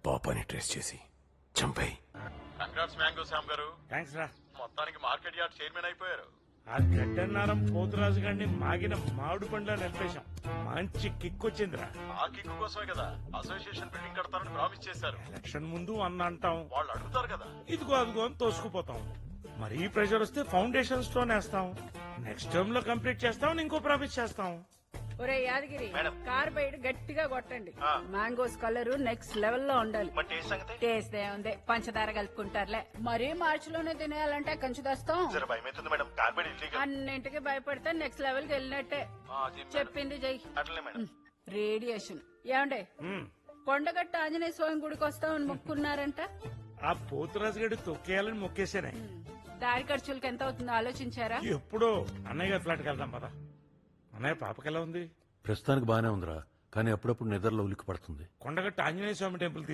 పాపాని trace చేసి చంపేయి. Congrats mango Shyam గారు, thanks రా. మొత్తానికి మార్కెట్ యార్డ్ చైర్మన్ అయిపోయారు. ఆ గడ్డన్నారం పోతురాజు గారిని మాగిన మామిడి పండ్ల నింపేశాం. మంచి కిక్ వచ్చిందిరా. ఆ కిక్కు కోసమే కదా అసోసియేషన్ బిల్డింగ్ కడతారని ప్రామిస్ చేశారు. ఎలక్షన్ ముందు అన్న అంటాం, వాళ్ళు అడుగుతారు కదా. ఇదిగో అదిగో అని తోసుకుపోతాం. మరీ ప్రెషర్ వస్తే ఫౌండేషన్ స్టోన్ వేస్తాం. నెక్స్ట్ టర్మ్ లో కంప్లీట్ చేస్తాం, ఇంకో ప్రామిస్ చేస్తాం. ఒరే యాదగిరి, కార్ బయట గట్టిగా కొట్టండి. మ్యాంగోస్ కలర్ నెక్స్ట్ లెవెల్ లో ఉండాలి. టేస్ట్ ఏముంది, పంచదార కలుపుకుంటారులే. మరీ మార్చి లోనే తినేయాలంటే కంచి తెస్తాం. అన్నింటికి భయపడితే నెక్స్ట్ లెవెల్ కి వెళ్ళినట్టే. చెప్పింది జై. రేడియేషన్ ఏమండే, కొండగట్ట ఆంజనేయ స్వామి గుడికి వస్తామని మొక్కున్నారంట. ఆ పోతురాజు గడి తొక్కేయాలని మొక్కేసానే. దారి ఖర్చులకి ఎంత అవుతుందో ఆలోచించారా? ఎప్పుడో అన్నయ్య గారి ఫ్లాట్కి వెళ్దాం పద. అన్నయ్య పాపకెలా ఉంది? ప్రస్తుతానికి బానే ఉందిరా, కానీ అప్పుడప్పుడు నిద్రలో ఉలిక్కి పడుతుంది. కొండగట్ట ఆంజనేయ స్వామి టెంపుల్